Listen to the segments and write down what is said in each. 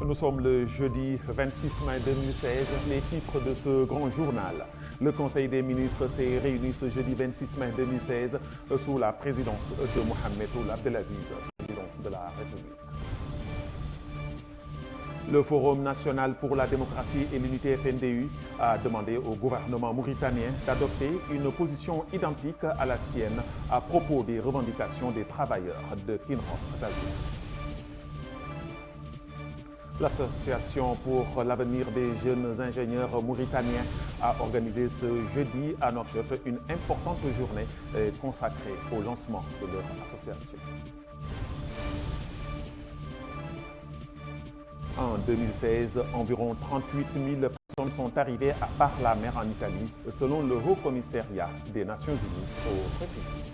Nous sommes le jeudi 26 mai 2016. Les titres de ce grand journal. Le Conseil des ministres s'est réuni ce jeudi 26 mai 2016 sous la présidence de Mohamed Ould Abdelaziz, président de la République. Le Forum national pour la démocratie et l'unité FNDU a demandé au gouvernement mauritanien d'adopter une position identique à la sienne à propos des revendications des travailleurs de Kinross d'Alger. L'Association pour l'avenir des jeunes ingénieurs mauritaniens a organisé ce jeudi à Nouakchott une importante journée consacrée au lancement de leur association. En 2016, environ 38 000 personnes sont arrivées par la mer en Italie, selon le Haut Commissariat des Nations Unies aux réfugiés.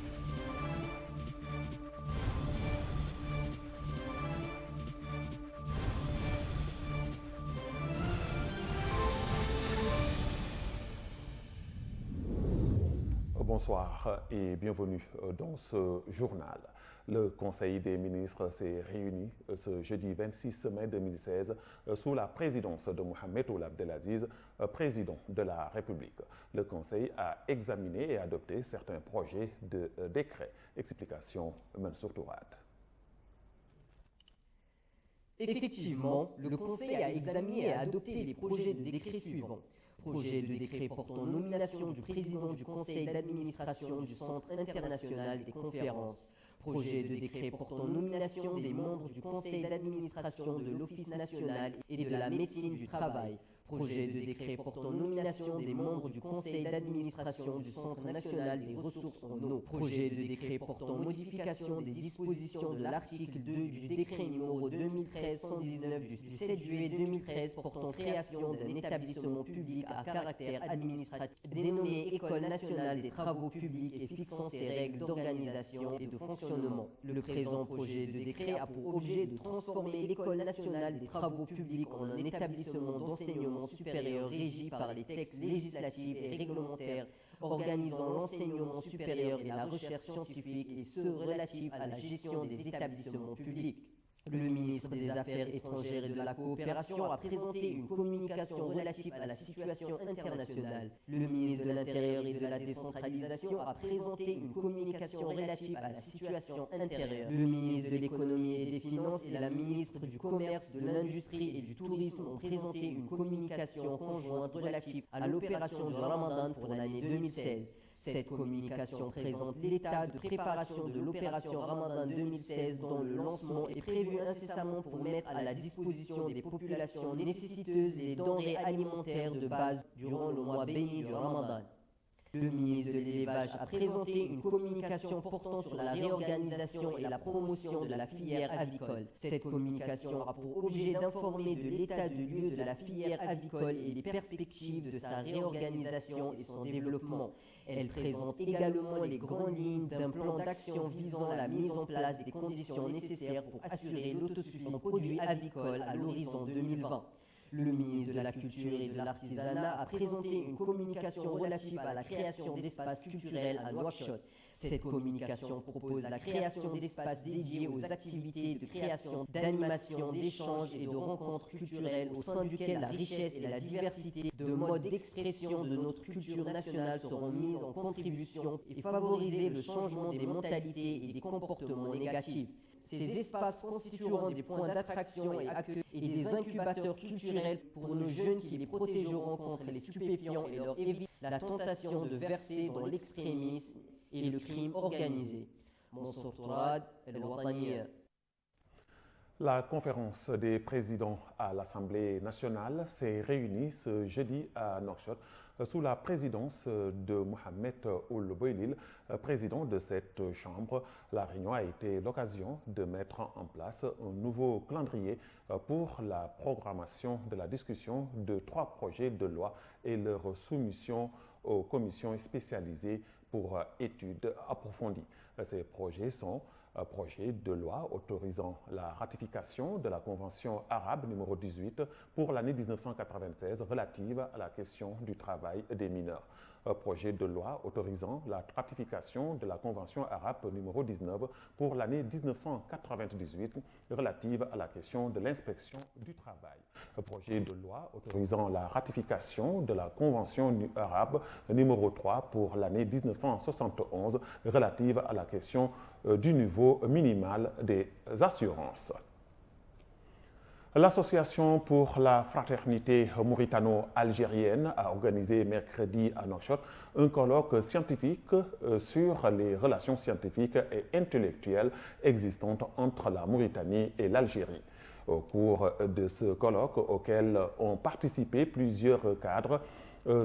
Bonsoir et bienvenue dans ce journal. Le Conseil des ministres s'est réuni ce jeudi 26 mai 2016 sous la présidence de Mohamed Ould Abdelaziz, président de la République. Le Conseil a examiné et adopté certains projets de décret. Explication Mansour Tourad. Effectivement, le Conseil a examiné et adopté les projets de décret suivants. Projet de décret portant nomination du président du conseil d'administration du Centre international des conférences. Projet de décret portant nomination des membres du conseil d'administration de l'Office national et de la médecine du travail. Projet de décret portant nomination des membres du conseil d'administration du Centre national des ressources en eau. Projet de décret portant modification des dispositions de l'article 2 du décret numéro 2013-119 du 7 juillet 2013 portant création d'un établissement public à caractère administratif dénommé École nationale des travaux publics et fixant ses règles d'organisation et de fonctionnement. Le présent projet de décret a pour objet de transformer l'École nationale des travaux publics en un établissement d'enseignement supérieur régi par les textes législatifs et réglementaires organisant l'enseignement supérieur et la recherche scientifique et ceux relatifs à la gestion des établissements publics. Le ministre des Affaires étrangères et de la coopération a présenté une communication relative à la situation internationale. Le ministre de l'Intérieur et de la décentralisation a présenté une communication relative à la situation intérieure. Le ministre de l'Économie et des Finances et la ministre du Commerce, de l'Industrie et du Tourisme ont présenté une communication conjointe relative à l'opération du Ramadan pour l'année 2016. Cette communication présente l'état de préparation de l'opération Ramadan 2016 dont le lancement est prévu incessamment pour mettre à la disposition des populations nécessiteuses les denrées alimentaires de base durant le mois béni du Ramadan. Le ministre de l'Élevage a présenté une communication portant sur la réorganisation et la promotion de la filière avicole. Cette communication a pour objet d'informer de l'état de lieu de la filière avicole et les perspectives de sa réorganisation et son développement. Elle présente également les grandes lignes d'un plan d'action visant la mise en place des conditions nécessaires pour assurer l'autosuffisance en produits avicoles à l'horizon 2020. Le ministre de la Culture et de l'Artisanat a présenté une communication relative à la création d'espaces culturels à Nouakchott. Cette communication propose la création d'espaces dédiés aux activités de création, d'animation, d'échange et de rencontres culturelles au sein duquel la richesse et la diversité de modes d'expression de notre culture nationale seront mises en contribution et favoriser le changement des mentalités et des comportements négatifs. Ces espaces constitueront des points d'attraction et accueil et des incubateurs culturels pour nos jeunes qui les protégeront contre les stupéfiants et leur éviteront la tentation de verser dans l'extrémisme et le crime organisé. Mansour Tourad, El Wataniya. La conférence des présidents à l'Assemblée nationale s'est réunie ce jeudi à Nouakchott sous la présidence de Mohamed Ould Boilil, président de cette chambre. La réunion a été l'occasion de mettre en place un nouveau calendrier pour la programmation de la discussion de 3 projets de loi et leur soumission aux commissions spécialisées pour études approfondies. Ces projets sont projet de loi autorisant la ratification de la Convention arabe numéro 18 pour l'année 1996 relative à la question du travail des mineurs. projet de loi autorisant la ratification de la Convention arabe numéro 19 pour l'année 1998 relative à la question de l'inspection du travail. Projet de loi autorisant la ratification de la Convention arabe numéro 3 pour l'année 1971 relative à la question du niveau minimal des assurances. L'Association pour la fraternité mauritano-algérienne a organisé mercredi à Nouakchott un colloque scientifique sur les relations scientifiques et intellectuelles existantes entre la Mauritanie et l'Algérie. Au cours de ce colloque, auquel ont participé plusieurs cadres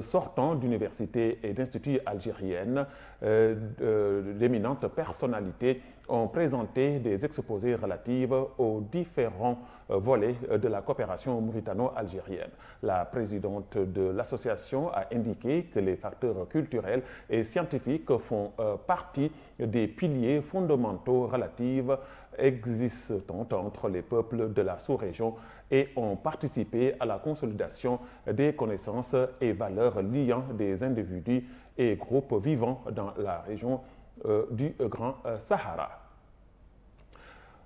sortant d'universités et d'instituts algériennes, d'éminentes personnalités ont présenté des exposés relatifs aux différents volets de la coopération mauritano-algérienne. La présidente de l'association a indiqué que les facteurs culturels et scientifiques font partie des piliers fondamentaux relatifs existantes entre les peuples de la sous-région et ont participé à la consolidation des connaissances et valeurs liant des individus et groupes vivant dans la région du Grand Sahara.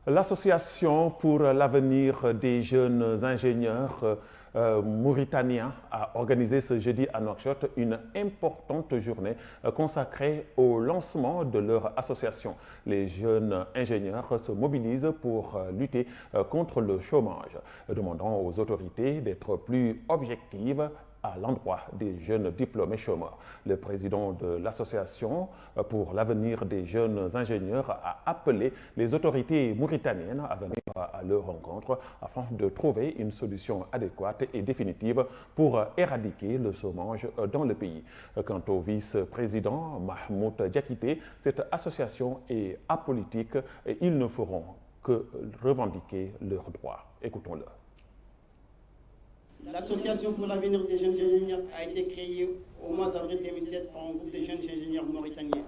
L'Association pour l'avenir des jeunes ingénieurs mauritaniens a organisé ce jeudi à Nouakchott une importante journée consacrée au lancement de leur association. Les jeunes ingénieurs se mobilisent pour lutter contre le chômage, demandant aux autorités d'être plus objectives à l'endroit des jeunes diplômés chômeurs. Le président de l'Association pour l'avenir des jeunes ingénieurs a appelé les autorités mauritaniennes à venir à leur rencontre afin de trouver une solution adéquate et définitive pour éradiquer le chômage dans le pays. Quant au vice-président Mahmoud Diakité, cette association est apolitique et ils ne feront que revendiquer leurs droits. Écoutons-le. L'Association pour l'avenir des jeunes ingénieurs a été créée au mois d'avril 2007 par un groupe de jeunes ingénieurs mauritaniens.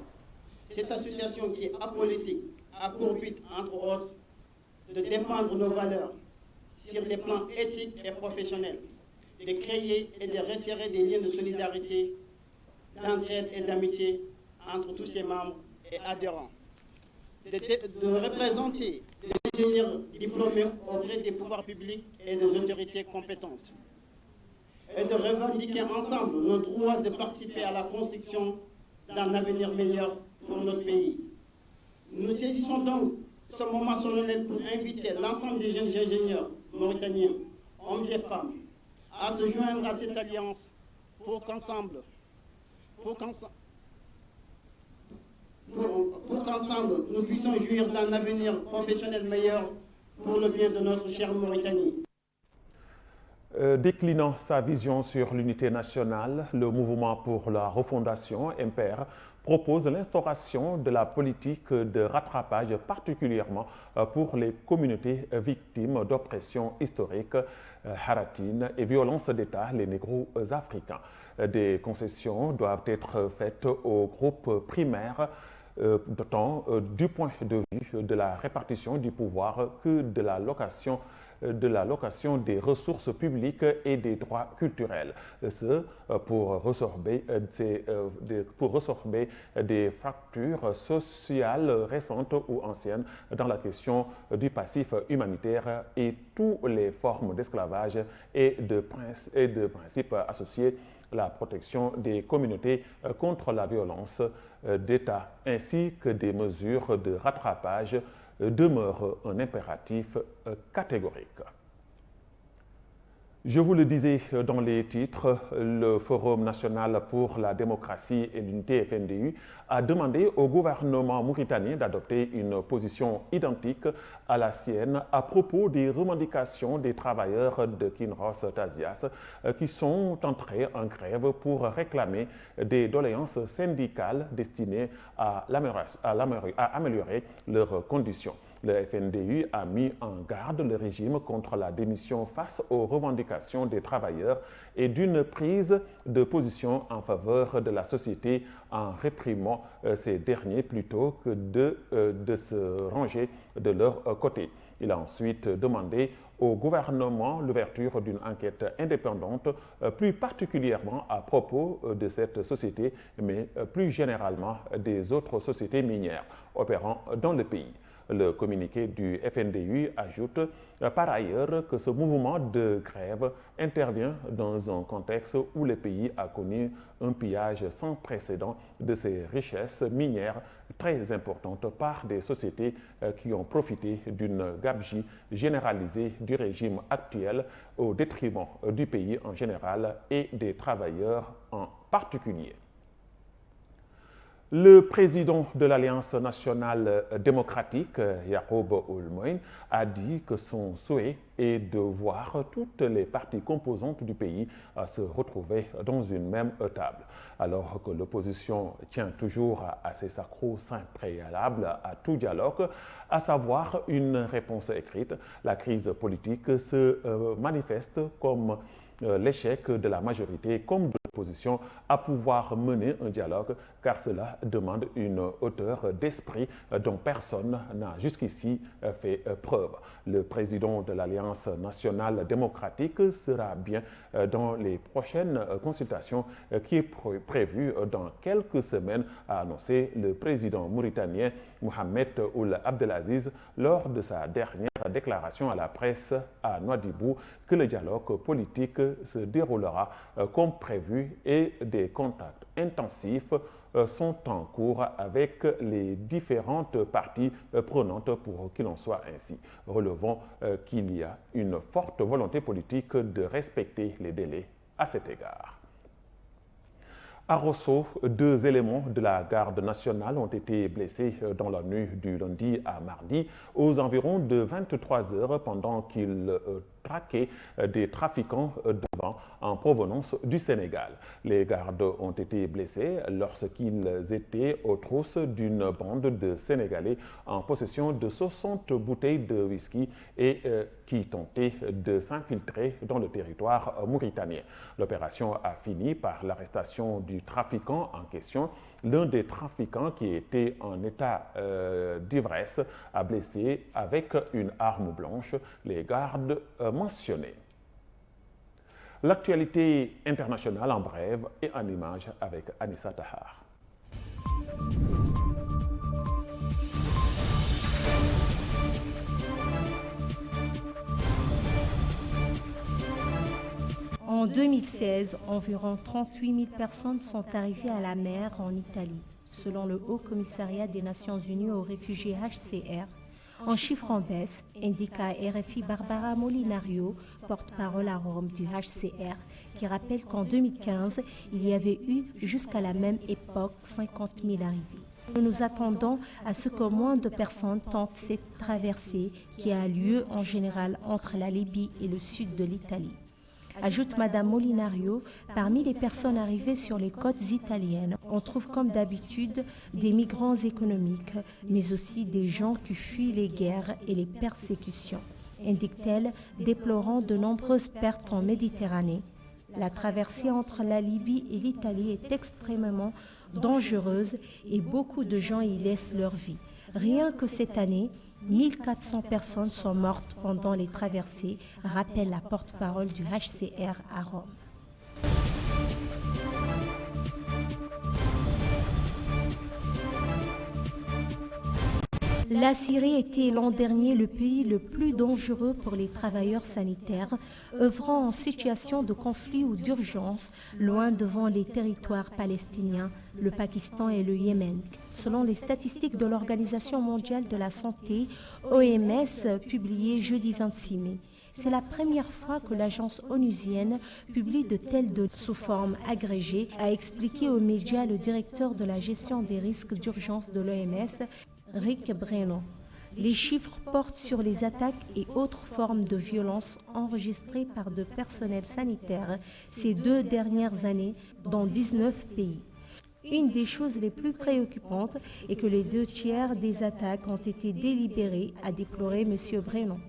Cette association qui est apolitique a pour but, entre autres, de défendre nos valeurs sur les plans éthiques et professionnels, de créer et de resserrer des liens de solidarité, d'entraide et d'amitié entre tous ses membres et adhérents, de représenter les ingénieurs diplômés auprès des pouvoirs publics et des autorités compétentes, et de revendiquer ensemble nos droits de participer à la construction d'un avenir meilleur pour notre pays. Nous saisissons donc ce moment solennel pour inviter l'ensemble des jeunes ingénieurs mauritaniens, hommes et femmes, à se joindre à cette alliance pour qu'ensemble nous puissions jouir d'un avenir professionnel meilleur pour le bien de notre chère Mauritanie. Déclinant sa vision sur l'unité nationale, le mouvement pour la refondation, MPR, propose l'instauration de la politique de rattrapage particulièrement pour les communautés victimes d'oppression historique, haratine et violences d'État, les négros africains. Des concessions doivent être faites aux groupes primaires tant du point de vue de la répartition du pouvoir que de la location des ressources publiques et des droits culturels. Ce pour ressorber des fractures sociales récentes ou anciennes dans la question du passif humanitaire et toutes les formes d'esclavage et de principes associés, la protection des communautés contre la violence d'État ainsi que des mesures de rattrapage demeure un impératif catégorique. Je vous le disais dans les titres, le Forum national pour la démocratie et l'unité FNDU a demandé au gouvernement mauritanien d'adopter une position identique à la sienne à propos des revendications des travailleurs de Kinross Tazias qui sont entrés en grève pour réclamer des doléances syndicales destinées à améliorer leurs conditions. Le FNDU a mis en garde le régime contre la démission face aux revendications des travailleurs et d'une prise de position en faveur de la société en réprimant ces derniers plutôt que de se ranger de leur côté. Il a ensuite demandé au gouvernement l'ouverture d'une enquête indépendante, plus particulièrement à propos de cette société, mais plus généralement des autres sociétés minières opérant dans le pays. Le communiqué du FNDU ajoute par ailleurs que ce mouvement de grève intervient dans un contexte où le pays a connu un pillage sans précédent de ses richesses minières très importantes par des sociétés qui ont profité d'une gabegie généralisée du régime actuel au détriment du pays en général et des travailleurs en particulier. Le président de l'Alliance nationale démocratique, Yacoub Oulmoïne, a dit que son souhait est de voir toutes les parties composantes du pays se retrouver dans une même table. Alors que l'opposition tient toujours à ses sacro-saints préalables à tout dialogue, à savoir une réponse écrite, la crise politique se manifeste comme l'échec de la majorité comme de l'opposition à pouvoir mener un dialogue, car cela demande une hauteur d'esprit dont personne n'a jusqu'ici fait preuve. Le président de l'Alliance nationale démocratique sera bien dans les prochaines consultations qui est prévue dans quelques semaines, a annoncé le président mauritanien Mohamed Ould Abdelaziz lors de sa dernière déclaration à la presse à Nouadhibou que le dialogue politique se déroulera comme prévu et des contacts intensifs sont en cours avec les différentes parties prenantes pour qu'il en soit ainsi. Relevons qu'il y a une forte volonté politique de respecter les délais à cet égard. À Rosso, 2 éléments de la garde nationale ont été blessés dans la nuit du lundi à mardi aux environs de 23 heures pendant qu'ils traquaient des trafiquants de vin en provenance du Sénégal. Les gardes ont été blessés lorsqu'ils étaient aux trousses d'une bande de Sénégalais en possession de 60 bouteilles de whisky et qui tentaient de s'infiltrer dans le territoire mauritanien. L'opération a fini par l'arrestation du trafiquant en question. L'un des trafiquants qui était en état d'ivresse a blessé avec une arme blanche les gardes mentionnés. L'actualité internationale en bref et en images avec Anissa Tahar. En 2016, environ 38 000 personnes sont arrivées à la mer en Italie, selon le Haut Commissariat des Nations Unies aux réfugiés HCR. Un chiffre en baisse, indique à RFI Barbara Molinario, porte-parole à Rome du HCR, qui rappelle qu'en 2015, il y avait eu jusqu'à la même époque 50 000 arrivées. Nous nous attendons à ce que moins de personnes tentent cette traversée qui a lieu en général entre la Libye et le sud de l'Italie. Ajoute Madame Molinario, parmi les personnes arrivées sur les côtes italiennes, on trouve comme d'habitude des migrants économiques, mais aussi des gens qui fuient les guerres et les persécutions, indique-t-elle, déplorant de nombreuses pertes en Méditerranée. La traversée entre la Libye et l'Italie est extrêmement dangereuse et beaucoup de gens y laissent leur vie. Rien que cette année, 1400 personnes sont mortes pendant les traversées, rappelle la porte-parole du HCR à Rome. La Syrie était l'an dernier le pays le plus dangereux pour les travailleurs sanitaires, œuvrant en situation de conflit ou d'urgence, loin devant les territoires palestiniens, le Pakistan et le Yémen. Selon les statistiques de l'Organisation mondiale de la santé, OMS, publiées jeudi 26 mai. C'est la première fois que l'agence onusienne publie de telles données sous forme agrégée, a expliqué aux médias le directeur de la gestion des risques d'urgence de l'OMS, Rick Brennan. Les chiffres portent sur les attaques et autres formes de violence enregistrées par de personnels sanitaires ces 2 dernières années dans 19 pays. Une des choses les plus préoccupantes est que les 2 tiers des attaques ont été délibérées, a déploré M. Brennan.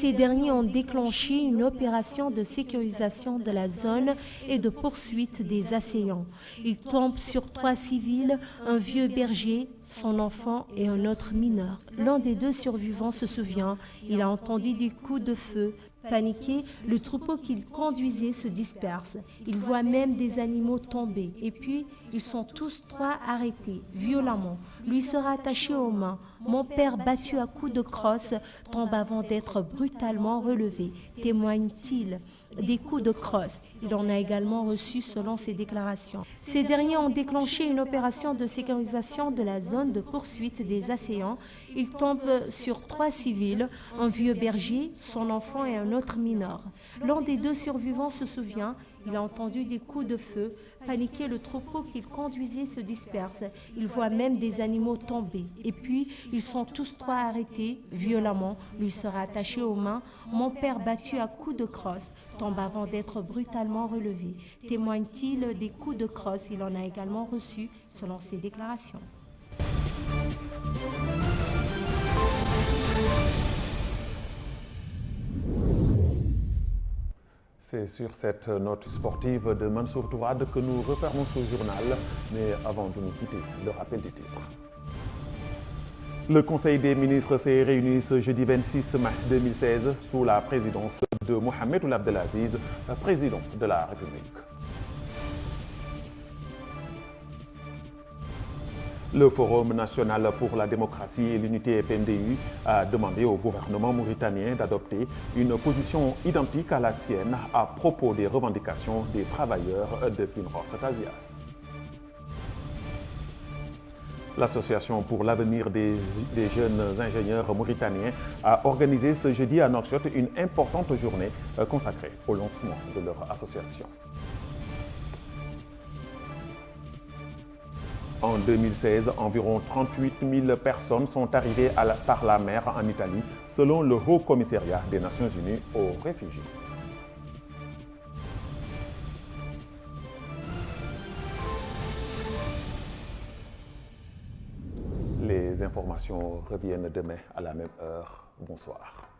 Ces derniers ont déclenché une opération de sécurisation de la zone et de poursuite des assaillants. Ils tombent sur 3 civils, un vieux berger, son enfant et un autre mineur. L'un des 2 survivants se souvient, il a entendu des coups de feu. Paniqué, le troupeau qu'il conduisait se disperse. Il voit même des animaux tomber. Et puis, ils sont tous 3 arrêtés, violemment. Lui sera attaché aux mains. Mon père, battu à coups de crosse, tombe avant d'être brutalement relevé, témoigne-t-il. Des coups de crosse. Il en a également reçu selon ses déclarations. Ces derniers ont déclenché une opération de sécurisation de la zone de poursuite des assaillants. Ils tombent sur 3 civils, un vieux berger, son enfant et un autre mineur. L'un des 2 survivants se souvient, il a entendu des coups de feu. Paniqué, le troupeau qu'il conduisait se disperse. Il voit même des animaux tomber. Et puis, ils sont tous 3 arrêtés, violemment. Lui sera attaché aux mains. Mon père, battu à coups de crosse, tombe avant d'être brutalement relevé. Témoigne-t-il des coups de crosse? Il en a également reçu, selon ses déclarations. C'est sur cette note sportive de Mansour Touad que nous refermons ce journal, mais avant de nous quitter, le rappel des titres. Le Conseil des ministres s'est réuni ce jeudi 26 mai 2016 sous la présidence de Mohamed Ould Abdelaziz, président de la République. Le Forum national pour la démocratie et l'unité FNDU a demandé au gouvernement mauritanien d'adopter une position identique à la sienne à propos des revendications des travailleurs de Kinross Tazias. L'Association pour l'avenir des jeunes ingénieurs mauritaniens a organisé ce jeudi à Nouakchott une importante journée consacrée au lancement de leur association. En 2016, environ 38 000 personnes sont arrivées par la mer en Italie, selon le Haut Commissariat des Nations Unies aux réfugiés. Les informations reviennent demain à la même heure. Bonsoir.